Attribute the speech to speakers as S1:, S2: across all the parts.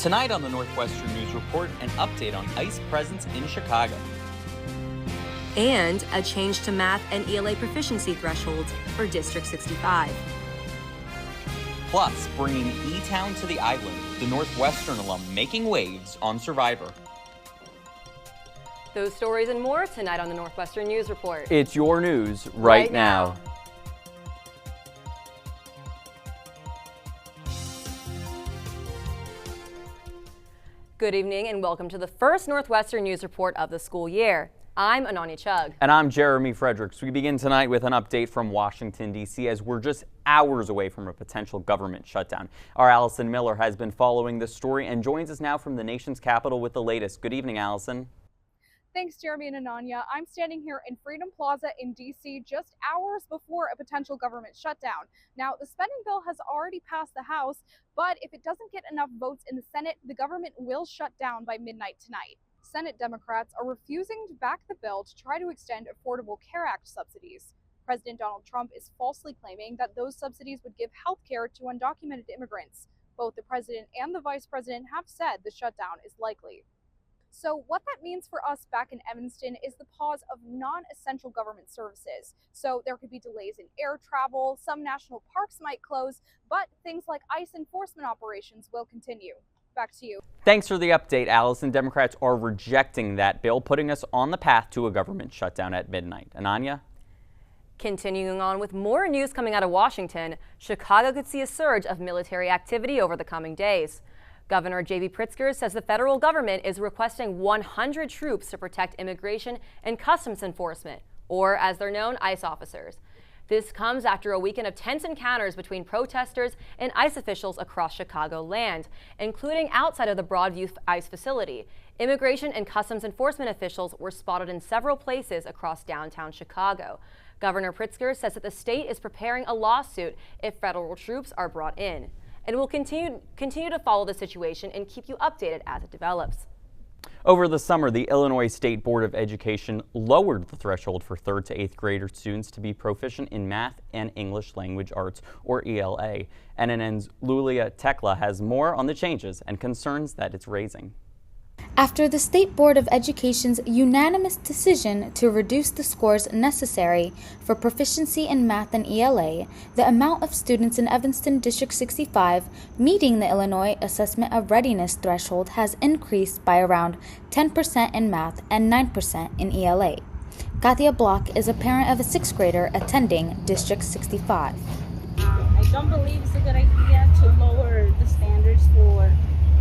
S1: Tonight on the Northwestern News Report, an update on ICE presence in Chicago.
S2: And a change to math and ELA proficiency thresholds for District 65.
S1: Plus, bringing E-Town to the island, the Northwestern alum making waves on Survivor.
S2: Those stories and more tonight on the Northwestern News Report.
S3: It's your news right now.
S2: Good evening and welcome to the first Northwestern News Report of the school year. I'm Ananya Chugg.
S3: And I'm Jeremy Fredericks. We begin tonight with an update from Washington, D.C. as we're just hours away from a potential government shutdown. Our Allison Miller has been following this story and joins us now from the nation's capital with the latest. Good evening, Allison.
S4: Thanks, Jeremy and Ananya. I'm standing here in Freedom Plaza in D.C. just hours before a potential government shutdown. Now, the spending bill has already passed the House, but if it doesn't get enough votes in the Senate, the government will shut down by midnight tonight. Senate Democrats are refusing to back the bill to try to extend Affordable Care Act subsidies. President Donald Trump is falsely claiming that those subsidies would give health care to undocumented immigrants. Both the president and the vice president have said the shutdown is likely. So what that means for us back in Evanston is the pause of non-essential government services. So there could be delays in air travel, some national parks might close, but things like ICE enforcement operations will continue. Back to you.
S3: Thanks for the update, Allison. Democrats are rejecting that bill, putting us on the path to a government shutdown at midnight. Ananya?
S2: Continuing on with more news coming out of Washington, Chicago could see a surge of military activity over the coming days. Governor J.B. Pritzker says the federal government is requesting 100 troops to protect immigration and customs enforcement, or as they're known, ICE officers. This comes after a weekend of tense encounters between protesters and ICE officials across Chicagoland, including outside of the Broadview ICE facility. Immigration and customs enforcement officials were spotted in several places across downtown Chicago. Governor Pritzker says that the state is preparing a lawsuit if federal troops are brought in, and will continue to follow the situation and keep you updated as it develops.
S3: Over the summer, the Illinois State Board of Education lowered the threshold for 3rd to 8th grader students to be proficient in math and English language arts, or ELA. NNN's Lulia Tekla has more on the changes and concerns that it's raising.
S5: After the State Board of Education's unanimous decision to reduce the scores necessary for proficiency in math and ELA, the amount of students in Evanston District 65 meeting the Illinois Assessment of Readiness threshold has increased by around 10% in math and 9% in ELA. Katia Block is a parent of a 6th grader attending District 65.
S6: I don't believe it's a good idea to lower the standards for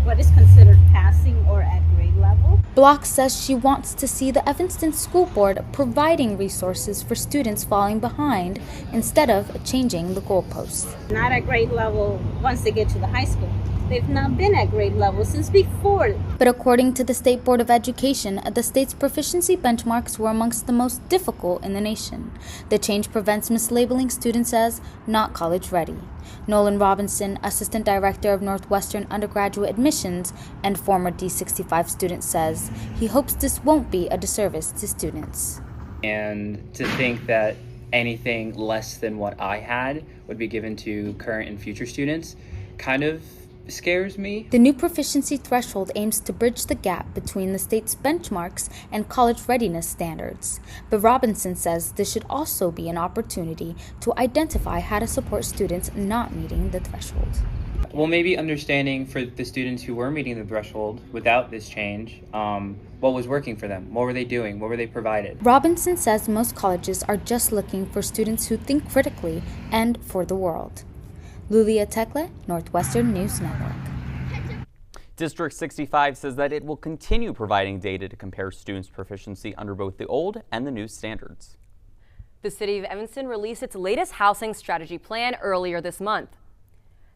S6: what is considered passing or at grade level.
S5: Block says she wants to see the Evanston School Board providing resources for students falling behind instead of changing the goalposts.
S6: Not at grade level once they get to the high school. They've not been at grade level since before.
S5: But according to the State Board of Education, the state's proficiency benchmarks were amongst the most difficult in the nation. The change prevents mislabeling students as not college ready. Nolan Robinson, Assistant Director of Northwestern Undergraduate Admissions and former D65 student, says he hopes this won't be a disservice to students.
S7: And to think that anything less than what I had would be given to current and future students kind of scares me.
S5: The new proficiency threshold aims to bridge the gap between the state's benchmarks and college readiness standards. But Robinson says this should also be an opportunity to identify how to support students not meeting the threshold.
S7: Well, maybe understanding for the students who were meeting the threshold without this change, what was working for them? What were they doing? What were they provided?
S5: Robinson says most colleges are just looking for students who think critically and for the world. Lulia Tekla, Northwestern News Network.
S3: District 65 says that it will continue providing data to compare students' proficiency under both the old and the new standards.
S2: The city of Evanston released its latest housing strategy plan earlier this month.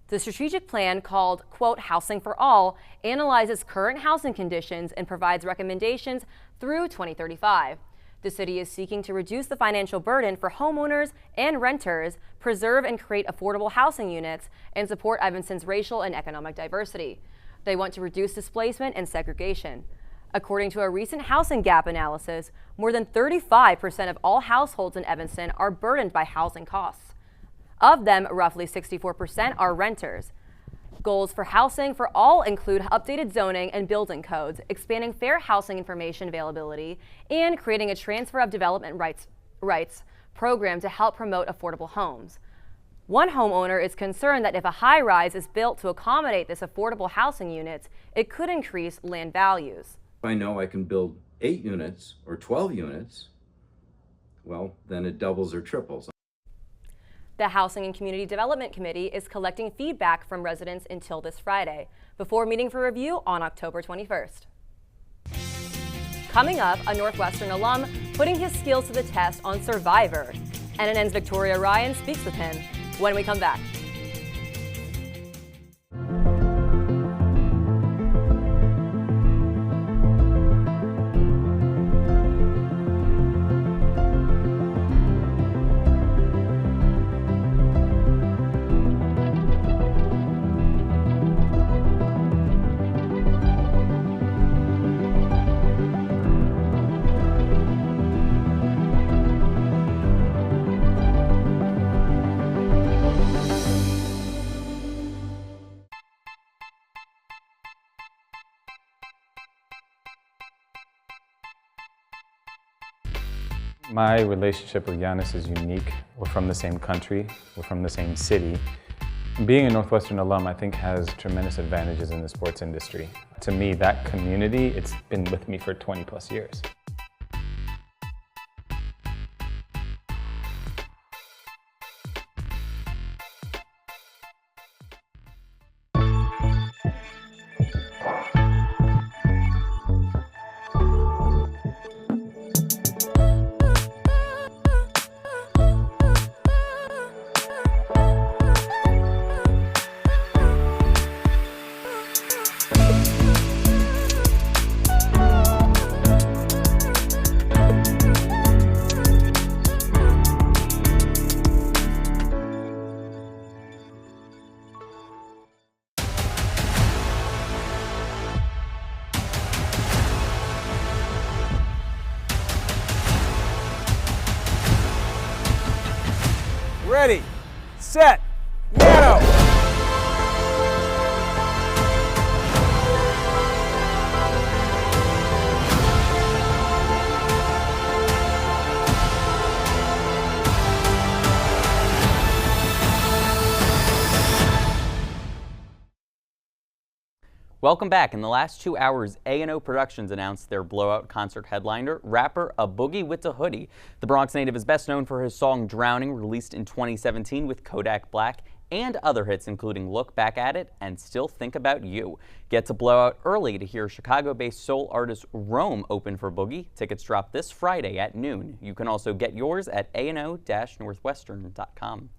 S2: The strategic plan, called, quote, Housing for All, analyzes current housing conditions and provides recommendations through 2035. The city is seeking to reduce the financial burden for homeowners and renters, preserve and create affordable housing units, and support Evanston's racial and economic diversity. They want to reduce displacement and segregation. According to a recent housing gap analysis, more than 35% of all households in Evanston are burdened by housing costs. Of them, roughly 64% are renters. Goals for housing for all include updated zoning and building codes, expanding fair housing information availability, and creating a transfer of development rights program to help promote affordable homes. One homeowner is concerned that if a high-rise is built to accommodate this affordable housing units, it could increase land values.
S8: If I know I can build 8 units or 12 units, well, then it doubles or triples.
S2: The Housing and Community Development Committee is collecting feedback from residents until this Friday, before meeting for review on October 21st. Coming up, a Northwestern alum putting his skills to the test on Survivor. NNN's Victoria Ryan speaks with him when we come back.
S9: My relationship with Giannis is unique. We're from the same country, we're from the same city. Being a Northwestern alum, I think, has tremendous advantages in the sports industry. To me, that community, it's been with me for 20 plus years.
S10: Ready, set, go!
S3: Welcome back. In the last 2 hours, A&O Productions announced their blowout concert headliner, rapper A Boogie with a Hoodie. The Bronx native is best known for his song Drowning, released in 2017 with Kodak Black, and other hits including Look Back at It and Still Think About You. Get to Blowout early to hear Chicago-based soul artist Rome open for Boogie. Tickets drop this Friday at noon. You can also get yours at ano-northwestern.com.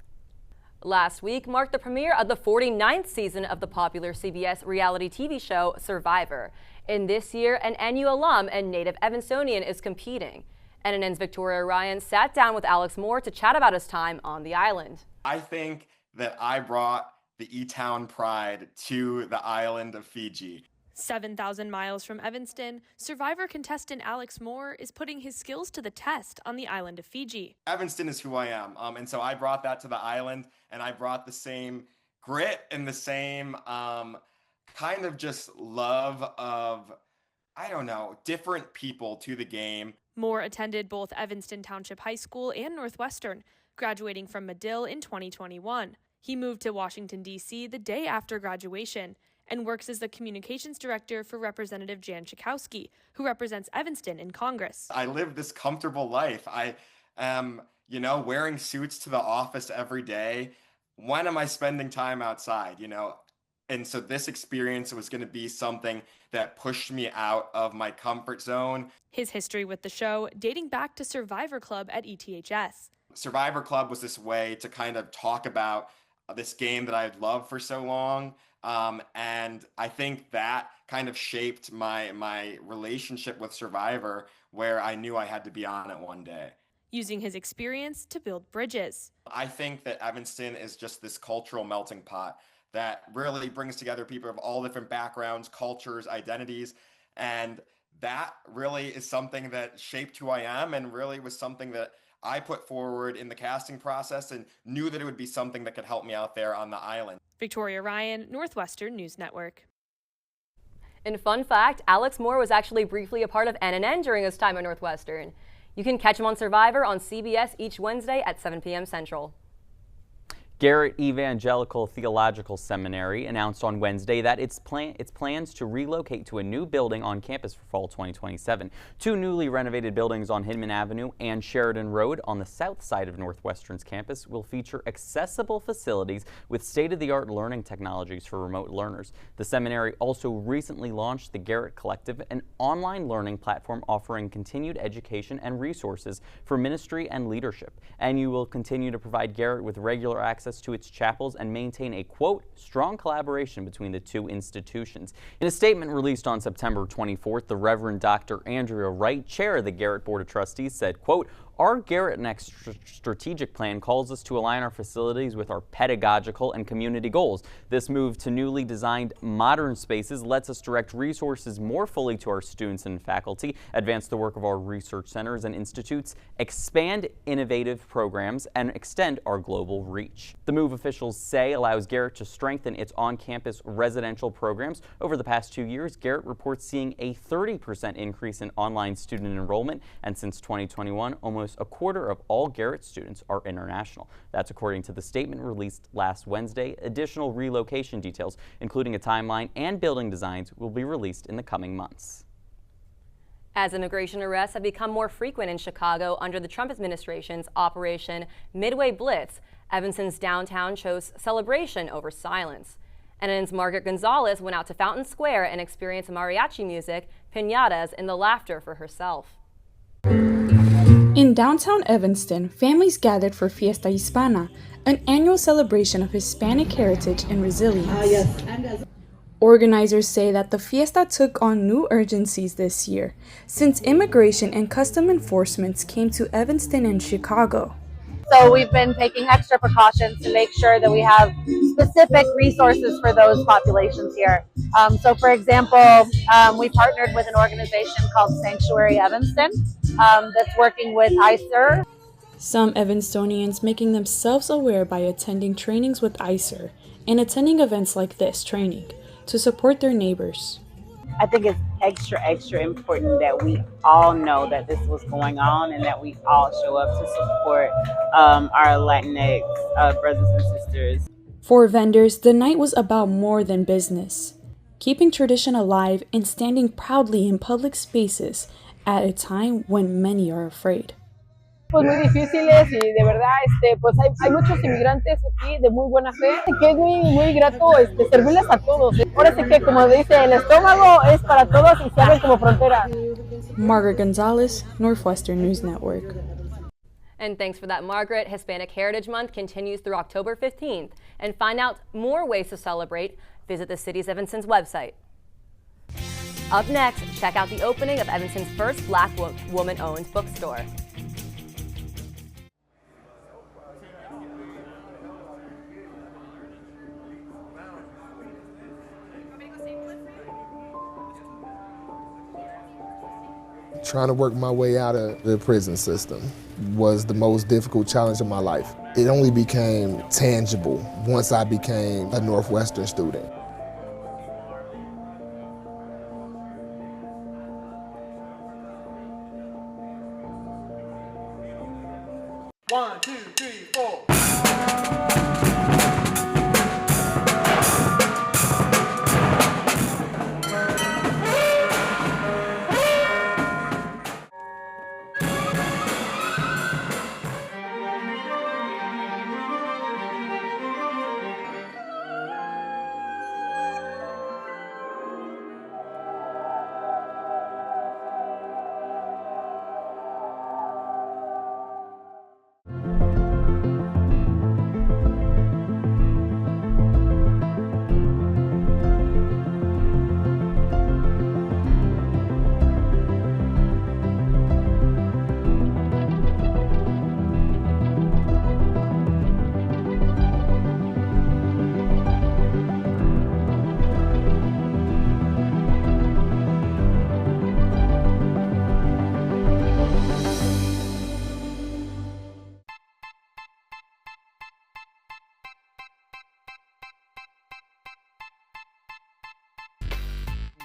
S2: Last week marked the premiere of the 49th season of the popular CBS reality TV show Survivor. In this year, an NU alum and native Evanstonian is competing. NNN's Victoria Ryan sat down with Alex Moore to chat about his time on the island.
S11: I think that I brought the E-Town pride to the island of Fiji.
S12: 7,000 miles from Evanston, Survivor contestant Alex Moore is putting his skills to the test on the island of Fiji.
S11: Evanston is who I am, and so I brought that to the island, and I brought the same grit and the same kind of just love of, I don't know, different people to the game.
S12: Moore attended both Evanston Township High School and Northwestern, graduating from Medill in 2021. He moved to Washington, D.C. the day after graduation and works as the communications director for Representative Jan Schakowsky, who represents Evanston in Congress.
S11: I live this comfortable life. I am, wearing suits to the office every day. When am I spending time outside, And so this experience was going to be something that pushed me out of my comfort zone.
S12: His history with the show dating back to Survivor Club at ETHS.
S11: Survivor Club was this way to kind of talk about this game that I had loved for so long. And I think that kind of shaped my relationship with Survivor, where I knew I had to be on it one day.
S12: Using his experience to build bridges.
S11: I think that Evanston is just this cultural melting pot that really brings together people of all different backgrounds, cultures, identities. And that really is something that shaped who I am and really was something that I put forward in the casting process and knew that it would be something that could help me out there on the island.
S12: Victoria Ryan, Northwestern News Network.
S2: And fun fact, Alex Moore was actually briefly a part of NNN during his time at Northwestern. You can catch him on Survivor on CBS each Wednesday at 7 p.m. Central.
S3: Garrett Evangelical Theological Seminary announced on Wednesday that its plans to relocate to a new building on campus for fall 2027. Two newly renovated buildings on Hinman Avenue and Sheridan Road on the south side of Northwestern's campus will feature accessible facilities with state-of-the-art learning technologies for remote learners. The seminary also recently launched the Garrett Collective, an online learning platform offering continued education and resources for ministry and leadership. And you will continue to provide Garrett with regular access to its chapels and maintain a, quote, strong collaboration between the two institutions. In a statement released on September 24th, the Reverend Dr. Andrea Wright, chair of the Garrett Board of Trustees, said, quote, our Garrett Next strategic plan calls us to align our facilities with our pedagogical and community goals. This move to newly designed modern spaces lets us direct resources more fully to our students and faculty, advance the work of our research centers and institutes, expand innovative programs, and extend our global reach. The move, officials say, allows Garrett to strengthen its on-campus residential programs. Over the past 2 years, Garrett reports seeing a 30% increase in online student enrollment, and since 2021, almost a quarter of all Garrett students are international. That's according to the statement released last Wednesday. Additional relocation details, including a timeline and building designs, will be released in the coming months.
S2: As immigration arrests have become more frequent in Chicago under the Trump administration's Operation Midway Blitz, Evanston's downtown chose celebration over silence. NNN's Margaret Gonzalez went out to Fountain Square and experienced mariachi music, piñatas, and the laughter for herself.
S13: In downtown Evanston, families gathered for Fiesta Hispana, an annual celebration of Hispanic heritage and resilience. Organizers say that the fiesta took on new urgencies this year, since immigration and custom enforcements came to Evanston and Chicago.
S14: So we've been taking extra precautions to make sure that we have specific resources for those populations here. So for example, we partnered with an organization called Sanctuary Evanston that's working with ICER.
S13: Some Evanstonians making themselves aware by attending trainings with ICER and attending events like this training to support their neighbors.
S15: I think it's extra important that we all know that this was going on and that we all show up to support our Latinx brothers and sisters.
S13: For vendors, the night was about more than business, keeping tradition alive and standing proudly in public spaces at a time when many are afraid.
S16: Pues muy difíciles y de verdad pues hay muchos inmigrantes aquí de muy buena fe, que es muy grato servirles a todos. Ahora sí que como dice, el estómago es para todos y se abren como frontera.
S13: Margaret Gonzalez, Northwestern News Network.
S2: And thanks for that, Margaret. Hispanic Heritage Month continues through October 15th. And find out more ways to celebrate, visit the city's Evanston's website. Up next, check out the opening of Evanston's first Black woman-owned bookstore.
S17: Trying to work my way out of the prison system was the most difficult challenge of my life. It only became tangible once I became a Northwestern student.
S10: One, two, three, four.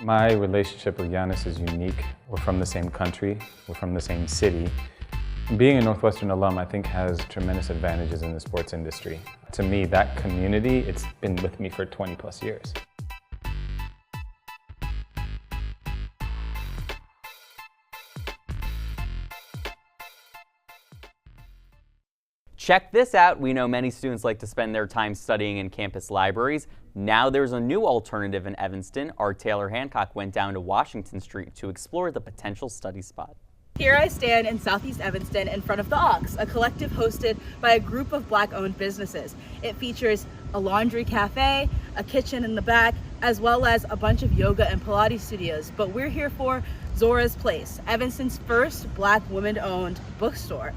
S9: My relationship with Giannis is unique. We're from the same country, we're from the same city. Being a Northwestern alum, I think, has tremendous advantages in the sports industry. To me, that community, it's been with me for 20 plus years.
S3: Check this out. We know many students like to spend their time studying in campus libraries. Now there's a new alternative in Evanston. Our Taylor Hancock went down to Washington Street to explore the potential study spot.
S18: Here I stand in Southeast Evanston in front of The Ox, a collective hosted by a group of Black-owned businesses. It features a laundry cafe, a kitchen in the back, as well as a bunch of yoga and Pilates studios. But we're here for Zora's Place, Evanston's first Black women-owned bookstore.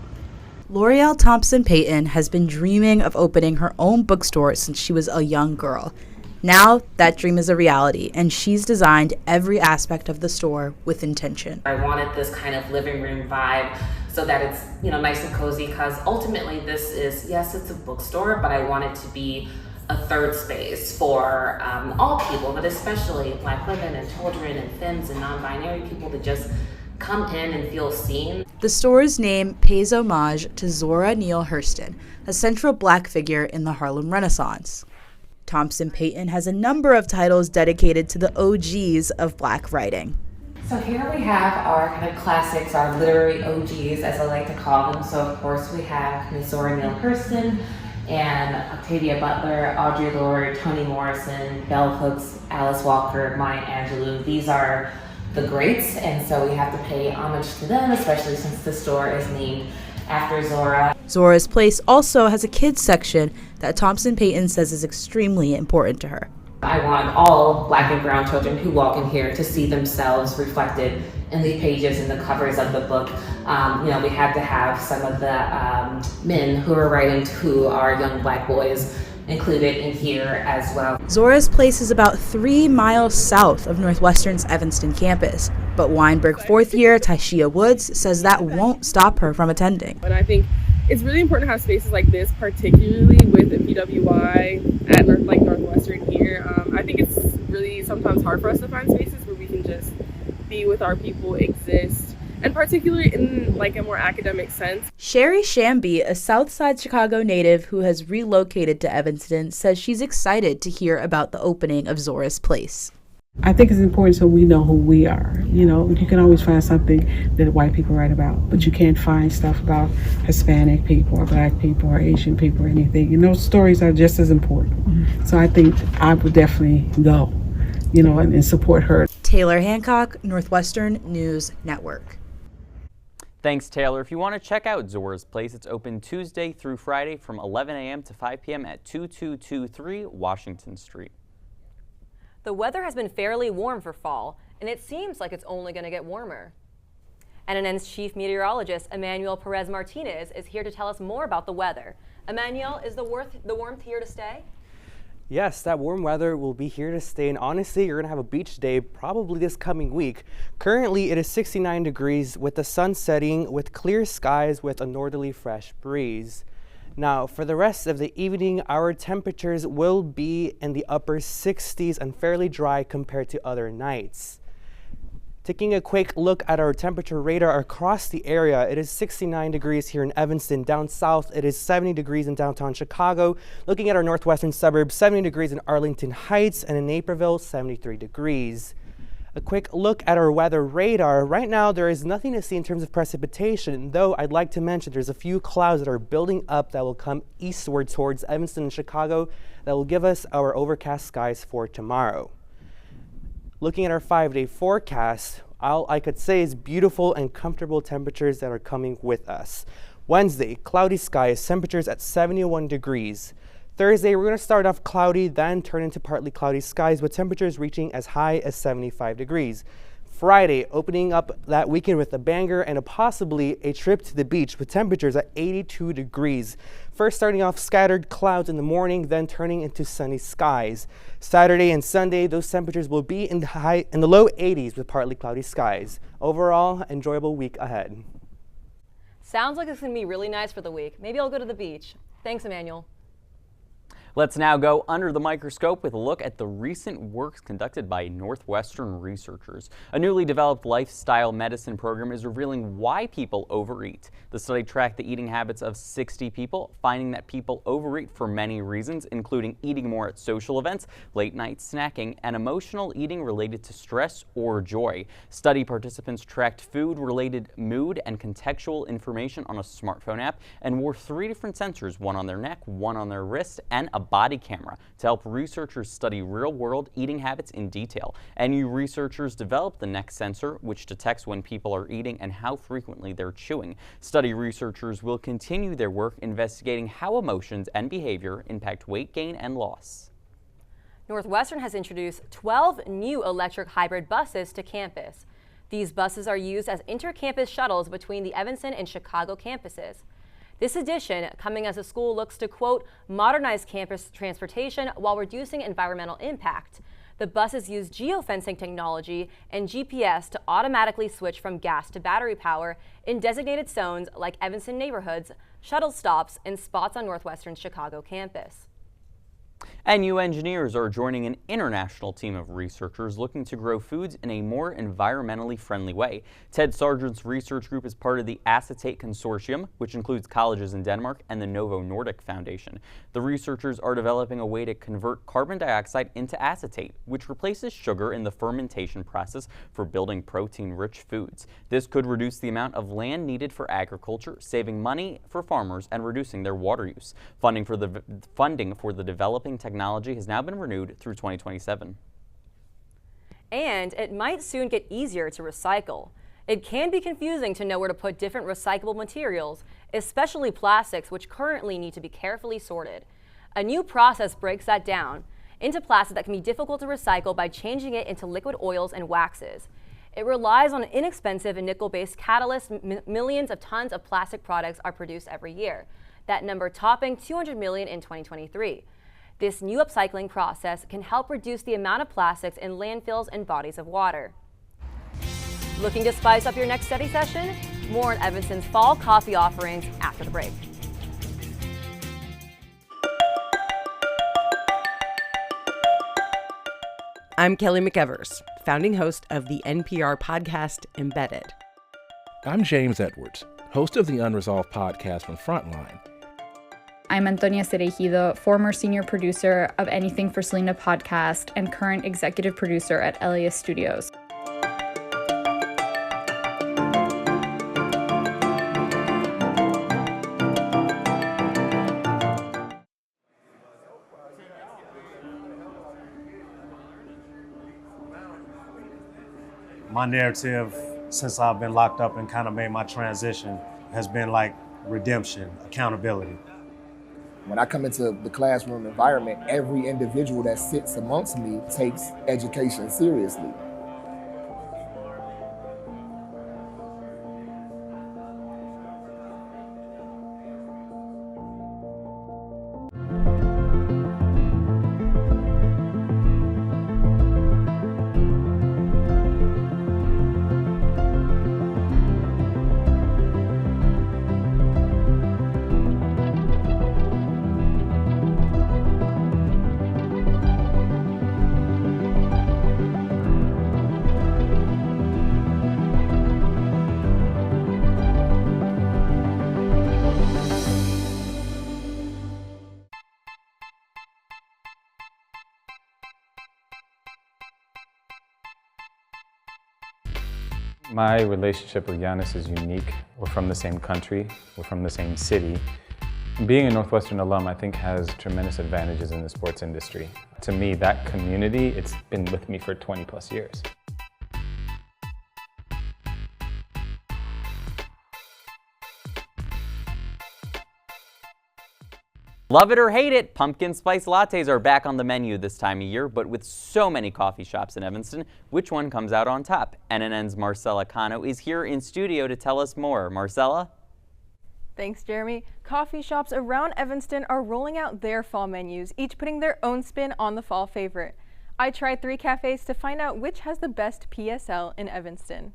S19: L'Oreal Thompson Payton has been dreaming of opening her own bookstore since she was a young girl. Now that dream is a reality, and she's designed every aspect of the store with intention.
S20: I wanted this kind of living room vibe so that it's, nice and cozy, because ultimately this is, yes, it's a bookstore, but I want it to be a third space for all people, but especially Black women and children and femmes and non-binary people to just come in and feel seen.
S19: The store's name pays homage to Zora Neale Hurston, a central Black figure in the Harlem Renaissance. Thompson Payton has a number of titles dedicated to the OGs of Black writing.
S20: So here we have our kind of classics, our literary OGs, as I like to call them. So of course we have Ms. Zora Neale Hurston and Octavia Butler, Audre Lorde, Toni Morrison, Bell Hooks, Alice Walker, Maya Angelou. These are the greats, and so we have to pay homage to them, especially since the store is named after Zora.
S19: Zora's Place also has a kids section that Thompson Payton says is extremely important to her.
S20: I want all Black and brown children who walk in here to see themselves reflected in the pages and the covers of the book. We had to have some of the men who are writing to our young Black boys included in here as well.
S19: Zora's Place is about 3 miles south of Northwestern's Evanston campus, but Weinberg fourth year Tyshia Woods says that won't stop her from attending.
S21: And I think it's really important to have spaces like this, particularly with the PWI at Northwestern here. I think it's really sometimes hard for us to find spaces where we can just be with our people, exist, and particularly in a more academic sense.
S19: Sherry Shamby, a Southside Chicago native who has relocated to Evanston, says she's excited to hear about the opening of Zora's Place.
S22: I think it's important so we know who we are. You can always find something that white people write about, but you can't find stuff about Hispanic people or Black people or Asian people or anything. And those stories are just as important. Mm-hmm. So I think I would definitely go, and support her.
S19: Taylor Hancock, Northwestern News Network.
S3: Thanks, Taylor. If you want to check out Zora's Place, it's open Tuesday through Friday from 11 a.m. to 5 p.m. at 2223 Washington Street.
S2: The weather has been fairly warm for fall, and it seems like it's only going to get warmer. NNN's chief meteorologist, Emmanuel Perez Martinez, is here to tell us more about the weather. Emmanuel, is the warmth here to stay?
S23: Yes, that warm weather will be here to stay, and honestly, you're going to have a beach day probably this coming week. Currently, it is 69 degrees with the sun setting with clear skies with a northerly fresh breeze. Now, for the rest of the evening, our temperatures will be in the upper 60s and fairly dry compared to other nights. Taking a quick look at our temperature radar across the area, it is 69 degrees here in Evanston. Down south, it is 70 degrees in downtown Chicago. Looking at our northwestern suburbs, 70 degrees in Arlington Heights, and in Naperville, 73 degrees. A quick look at our weather radar. Right now, there is nothing to see in terms of precipitation, though I'd like to mention there's a few clouds that are building up that will come eastward towards Evanston and Chicago that will give us our overcast skies for tomorrow. Looking at our 5-day forecast, all I could say is beautiful and comfortable temperatures that are coming with us. Wednesday, cloudy skies, temperatures at 71 degrees. Thursday, we're going to start off cloudy, then turn into partly cloudy skies with temperatures reaching as high as 75 degrees. Friday, opening up that weekend with a banger and possibly a trip to the beach with temperatures at 82 degrees. First starting off scattered clouds in the morning, then turning into sunny skies. Saturday and Sunday, those temperatures will be in the low 80s with partly cloudy skies. Overall, enjoyable week ahead.
S2: Sounds like it's going to be really nice for the week. Maybe I'll go to the beach. Thanks, Emmanuel.
S3: Let's now go under the microscope with a look at the recent work conducted by Northwestern researchers. A newly developed lifestyle medicine program is revealing why people overeat. The study tracked the eating habits of 60 people, finding that people overeat for many reasons, including eating more at social events, late night snacking, and emotional eating related to stress or joy. Study participants tracked food-related mood and contextual information on a smartphone app and wore 3 different sensors, one on their neck, one on their wrist, and a body camera to help researchers study real-world eating habits in detail. NU researchers developed the neck sensor, which detects when people are eating and how frequently they're chewing. Study researchers will continue their work investigating how emotions and behavior impact weight gain and loss.
S2: Northwestern has introduced 12 new electric hybrid buses to campus. These buses are used as inter-campus shuttles between the Evanston and Chicago campuses. This addition coming as the school looks to, quote, modernize campus transportation while reducing environmental impact. The buses use geofencing technology and GPS to automatically switch from gas to battery power in designated zones like Evanston neighborhoods, shuttle stops, and spots on Northwestern's Chicago campus.
S3: NU engineers are joining an international team of researchers looking to grow foods in a more environmentally friendly way. Ted Sargent's research group is part of the Acetate Consortium, which includes colleges in Denmark and the Novo Nordisk Foundation. The researchers are developing a way to convert carbon dioxide into acetate, which replaces sugar in the fermentation process for building protein-rich foods. This could reduce the amount of land needed for agriculture, saving money for farmers and reducing their water use. Funding for the developing technology has now been renewed through 2027.
S2: And it might soon get easier to recycle. It can be confusing to know where to put different recyclable materials, especially plastics, which currently need to be carefully sorted. A new process breaks that down into plastic that can be difficult to recycle by changing it into liquid oils and waxes. It relies on inexpensive and nickel-based catalysts. Millions of tons of plastic products are produced every year, that number topping 200 million in 2023. This new upcycling process can help reduce the amount of plastics in landfills and bodies of water. Looking to spice up your next study session? More on Evanston's fall coffee offerings after the break.
S1: I'm Kelly McEvers, founding host of the NPR podcast Embedded.
S4: I'm James Edwards, host of the Unresolved podcast from Frontline.
S6: I'm Antonia Cereijido, former senior producer of Anything for Selena podcast and current executive producer at Elias Studios.
S24: My narrative, since I've been locked up and kind of made my transition, has been like redemption, accountability.
S17: When I come into the classroom environment, every individual that sits amongst me takes education seriously.
S9: My relationship with Giannis is unique. We're from the same country, we're from the same city. Being a Northwestern alum, I think, has tremendous advantages in the sports industry. To me, that community, it's been with me for 20 plus years.
S3: Love it or hate it, pumpkin spice lattes are back on the menu this time of year, but with so many coffee shops in Evanston, which one comes out on top? NNN's Marcella Cano is here in studio to tell us more. Marcella?
S25: Thanks, Jeremy. Coffee shops around Evanston are rolling out their fall menus, each putting their own spin on the fall favorite. I tried 3 cafes to find out which has the best PSL in Evanston.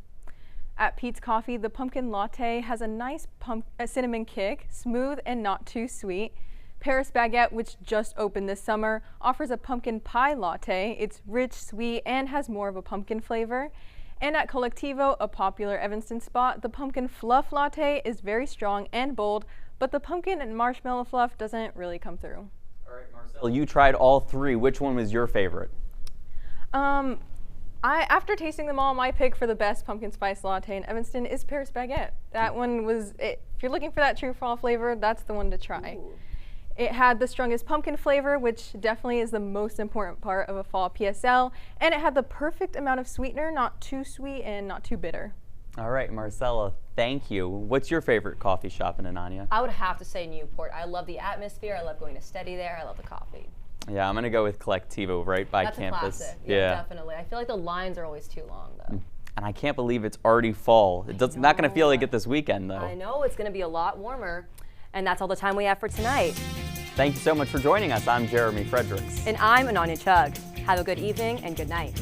S25: At Pete's Coffee, the pumpkin latte has a nice cinnamon kick, smooth and not too sweet. Paris Baguette, which just opened this summer, offers a pumpkin pie latte. It's rich, sweet, and has more of a pumpkin flavor. And at Collectivo, a popular Evanston spot, the pumpkin fluff latte is very strong and bold, but the pumpkin and marshmallow fluff doesn't really come through.
S3: All right, Marcel, you tried all three. Which one was your favorite?
S25: After tasting them all, my pick for the best pumpkin spice latte in Evanston is Paris Baguette. That one was, if you're looking for that true fall flavor, that's the one to try. Ooh. It had the strongest pumpkin flavor, which definitely is the most important part of a fall PSL, and it had the perfect amount of sweetener, not too sweet and not too bitter.
S3: All right, Marcella, thank you. What's your favorite coffee shop in Anania?
S2: I would have to say Newport. I love the atmosphere. I love going to study there. I love the coffee.
S3: Yeah, I'm going to go with Collectivo right by
S2: That's
S3: campus.
S2: A classic. Yeah, definitely. I feel like the lines are always too long, though.
S3: And I can't believe it's already fall. It's not going to feel like it this weekend, though.
S2: I know. It's going to be a lot warmer. And that's all the time we have for tonight.
S3: Thank you so much for joining us. I'm Jeremy Fredericks.
S2: And I'm Ananya Chugg. Have a good evening and good night.